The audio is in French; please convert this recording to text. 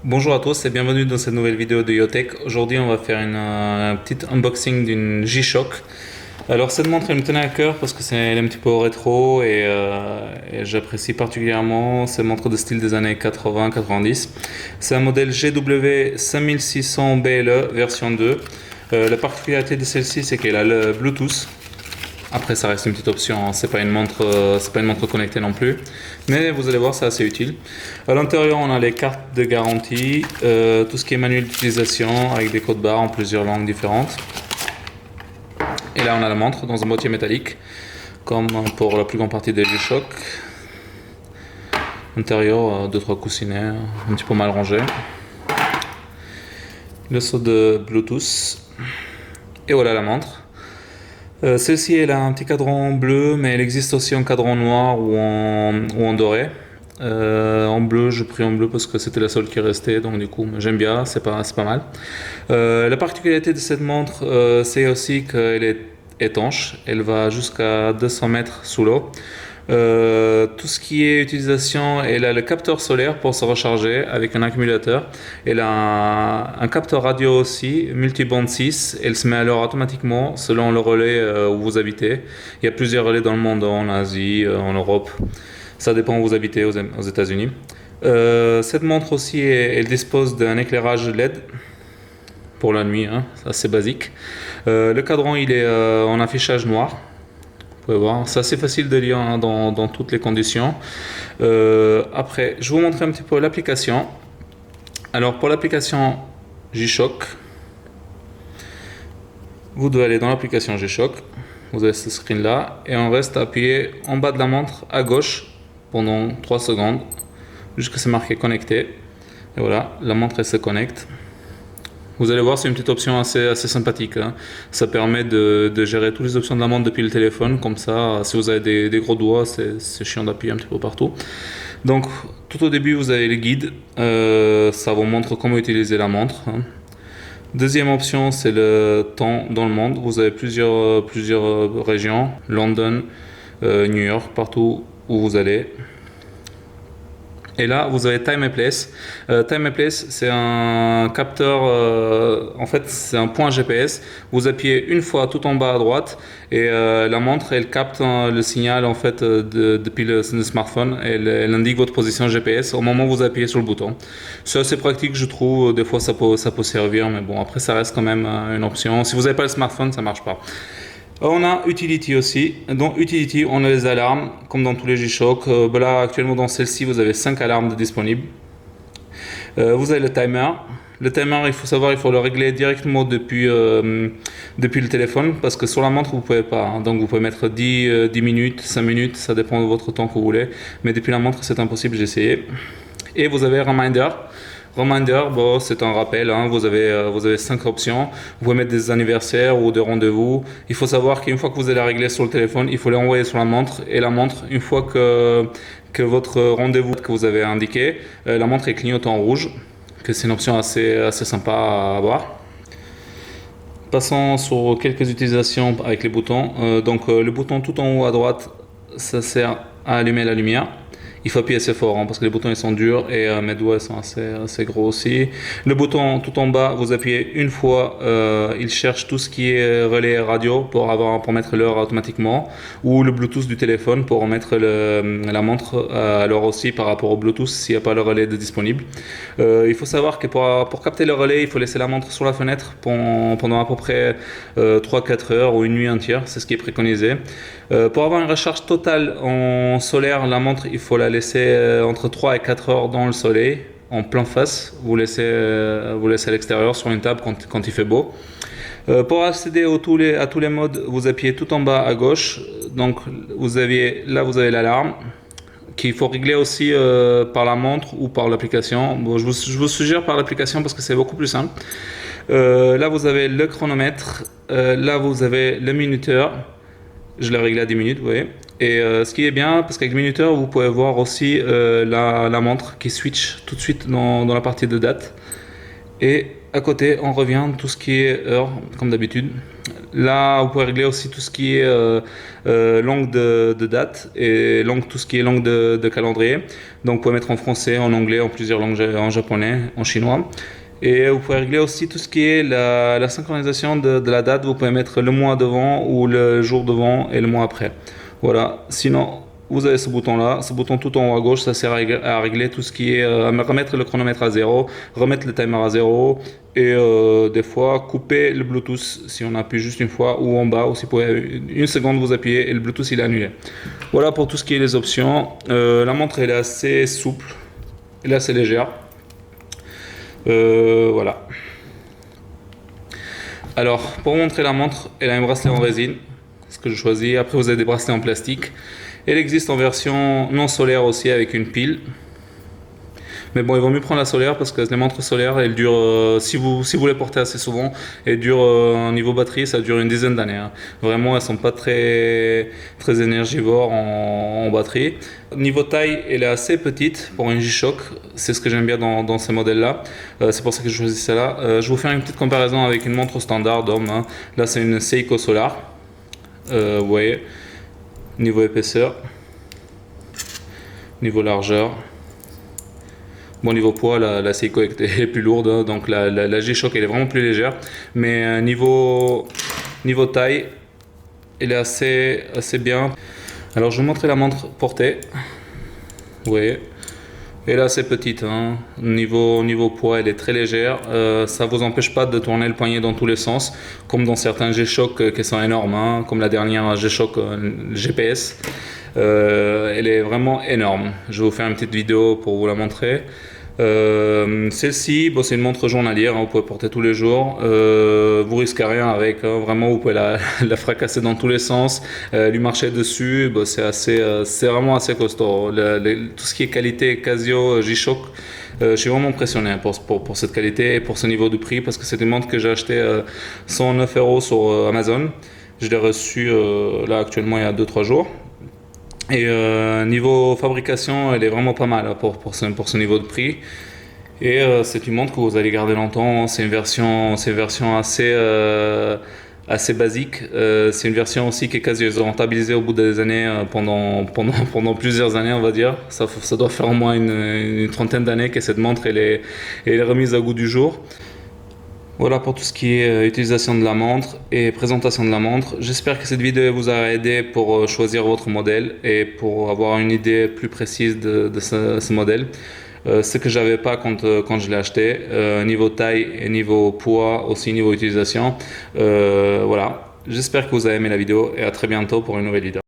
Bonjour à tous et bienvenue dans cette nouvelle vidéo de Yotech. Aujourd'hui, on va faire un petit unboxing d'une G-Shock. Alors, cette montre, elle me tenait à cœur parce que elle est un petit peu rétro et j'apprécie particulièrement ces montres de style des années 80-90. C'est un modèle GW 5600 BLE version 2. La particularité de celle-ci, c'est qu'elle a le Bluetooth. Après, ça reste une petite option, hein. C'est pas une montre connectée non plus. Mais vous allez voir, c'est assez utile. À l'intérieur, on a les cartes de garantie, tout ce qui est manuel d'utilisation avec des codes barres en plusieurs langues différentes. Et là, on a la montre dans un boîtier métallique, comme pour la plus grande partie des G-Shock. Intérieur, 2-3 coussinets, un petit peu mal rangés. Le saut de Bluetooth. Et voilà la montre. Celle-ci, elle a un petit cadran bleu, mais elle existe aussi en cadran noir ou en doré. En bleu, j'ai pris en bleu parce que c'était la seule qui restait, donc du coup j'aime bien, c'est pas mal. La particularité de cette montre, c'est aussi qu'elle est étanche, elle va jusqu'à 200 mètres sous l'eau. Tout ce qui est utilisation, elle a le capteur solaire pour se recharger avec un accumulateur. Elle a un capteur radio aussi, multiband 6. Elle se met à l'heure automatiquement selon le relais où vous habitez. Il y a plusieurs relais dans le monde, en Asie, en Europe. Ça dépend où vous habitez, aux États-Unis. Cette montre aussi, elle dispose d'un éclairage LED pour la nuit, hein, assez basique. Le cadran, il est en affichage noir. Vous pouvez voir, c'est assez facile de lire, hein, dans toutes les conditions. Après, je vais vous montrer un petit peu l'application. Alors pour l'application G-Shock, vous devez aller dans l'application G-Shock. Vous avez ce screen là et on reste appuyé en bas de la montre à gauche pendant 3 secondes jusqu'à ce que c'est marqué connecté. Et voilà, la montre elle se connecte. Vous allez voir, c'est une petite option assez sympathique, hein. Ça permet de gérer toutes les options de la montre depuis le téléphone. Comme ça, si vous avez des gros doigts, c'est chiant d'appuyer un petit peu partout. Donc, tout au début, vous avez le guide. Ça vous montre comment utiliser la montre, hein. Deuxième option, c'est le temps dans le monde. Vous avez plusieurs régions, London, New York, partout où vous allez. Et là, vous avez Time and Place. Time and Place, c'est un capteur, en fait, c'est un point GPS. Vous appuyez une fois tout en bas à droite et la montre, elle capte le signal en fait depuis le smartphone. Elle indique votre position GPS au moment où vous appuyez sur le bouton. C'est assez pratique, je trouve. Des fois, ça peut servir, mais bon, après, ça reste quand même une option. Si vous n'avez pas le smartphone, ça marche pas. On a Utility aussi. Dans Utility, on a les alarmes, comme dans tous les G-Shock. Là, actuellement, dans celle-ci, vous avez 5 alarmes disponibles. Vous avez le timer. Le timer, il faut savoir, il faut le régler directement depuis le téléphone, parce que sur la montre, vous ne pouvez pas, hein. Donc, vous pouvez mettre 10 minutes, 5 minutes, ça dépend de votre temps que vous voulez. Mais depuis la montre, c'est impossible, j'ai essayé. Et vous avez Reminder. Reminder, bon, c'est un rappel, hein. Vous avez 5 options. Vous pouvez mettre des anniversaires ou des rendez-vous. Il faut savoir qu'une fois que vous allez régler sur le téléphone, il faut les envoyer sur la montre. Et la montre, une fois que votre rendez-vous que vous avez indiqué, la montre est clignote en rouge. Que c'est une option assez sympa à avoir. Passons sur quelques utilisations avec les boutons. Le bouton tout en haut à droite, ça sert à allumer la lumière. Il faut appuyer assez fort, hein, parce que les boutons ils sont durs et mes doigts ils sont assez gros aussi. Le bouton tout en bas, vous appuyez une fois, il cherche tout ce qui est relais radio pour mettre l'heure automatiquement, ou le Bluetooth du téléphone pour mettre la montre à l'heure aussi par rapport au Bluetooth s'il n'y a pas le relais de disponible. Il faut savoir que pour capter le relais, il faut laisser la montre sur la fenêtre pendant à peu près 3-4 heures ou une nuit entière, c'est ce qui est préconisé. Pour avoir une recharge totale en solaire, la montre, il faut la laisser entre 3 et 4 heures dans le soleil, en plein face. Vous laissez à l'extérieur sur une table quand il fait beau. Pour accéder à tous les modes, vous appuyez tout en bas à gauche. Donc vous avez l'alarme qu'il faut régler aussi par la montre ou par l'application. Bon, je vous suggère par l'application parce que c'est beaucoup plus simple. Là vous avez le chronomètre, là vous avez le minuteur. Je l'ai réglé à 10 minutes, vous voyez. Et ce qui est bien, parce qu'avec le minuteur, vous pouvez voir aussi la montre qui switch tout de suite dans la partie de date. Et à côté, on revient tout ce qui est heure, comme d'habitude. Là, vous pouvez régler aussi tout ce qui est langue de date et tout ce qui est langue de calendrier. Donc, vous pouvez mettre en français, en anglais, en plusieurs langues, en japonais, en chinois. Et vous pouvez régler aussi tout ce qui est la synchronisation de la date. Vous pouvez mettre le mois devant ou le jour devant et le mois après. Voilà. Sinon, vous avez ce bouton-là, ce bouton tout en haut à gauche, ça sert à régler tout ce qui est à remettre le chronomètre à 0, remettre le timer à 0 et des fois couper le Bluetooth si on appuie juste une fois ou en bas, ou si vous pouvez une seconde vous appuyez et le Bluetooth il est annulé. Voilà pour tout ce qui est les options. La montre elle est assez souple, elle est assez légère. Voilà. Alors pour montrer la montre, elle a un bracelet en résine, ce que je choisis. Après vous avez des bracelets en plastique. Elle existe en version non solaire aussi avec une pile. Mais bon, il vaut mieux prendre la solaire parce que les montres solaires, elles durent, si vous les portez assez souvent, elles durent, au niveau batterie, ça dure une dizaine d'années. Hein. Vraiment, elles sont pas très énergivores en batterie. Niveau taille, elle est assez petite pour une G-Shock. C'est ce que j'aime bien dans ces modèles-là. C'est pour ça que je choisis celle-là. Je vais vous faire une petite comparaison avec une montre standard d'homme. Hein. Là, c'est une Seiko Solar. Vous voyez. Niveau épaisseur, niveau largeur. Bon, niveau poids, la Seiko est plus lourde, hein, donc la G-Shock elle est vraiment plus légère. Mais niveau taille, elle est assez bien. Alors je vais vous montrer la montre portée. Vous voyez, elle est assez petite. Hein. Niveau poids, elle est très légère. Ça ne vous empêche pas de tourner le poignet dans tous les sens, comme dans certains G-Shock qui sont énormes, hein, comme la dernière G-Shock GPS. Elle est vraiment énorme. Je vais vous faire une petite vidéo pour vous la montrer. Celle-ci, bon, c'est une montre journalière, hein, vous pouvez porter tous les jours. Vous risquez rien avec, hein, vraiment vous pouvez la fracasser dans tous les sens, lui marcher dessus. Bon, c'est vraiment assez costaud. Tout ce qui est qualité Casio, G-Shock, je suis vraiment impressionné pour cette qualité et pour ce niveau de prix parce que c'est une montre que j'ai acheté 109 € sur Amazon. Je l'ai reçue là actuellement il y a 2-3 jours. Et niveau fabrication, elle est vraiment pas mal pour ce niveau de prix. Et c'est une montre que vous allez garder longtemps. C'est une version assez basique. C'est une version aussi qui est quasi rentabilisée au bout des années, pendant plusieurs années, on va dire. Ça doit faire au moins une trentaine d'années que cette montre elle est remise au goût du jour. Voilà pour tout ce qui est utilisation de la montre et présentation de la montre. J'espère que cette vidéo vous a aidé pour choisir votre modèle et pour avoir une idée plus précise de ce modèle. Ce que j'avais pas quand je l'ai acheté, niveau taille et niveau poids, aussi niveau utilisation. Voilà, j'espère que vous avez aimé la vidéo et à très bientôt pour une nouvelle vidéo.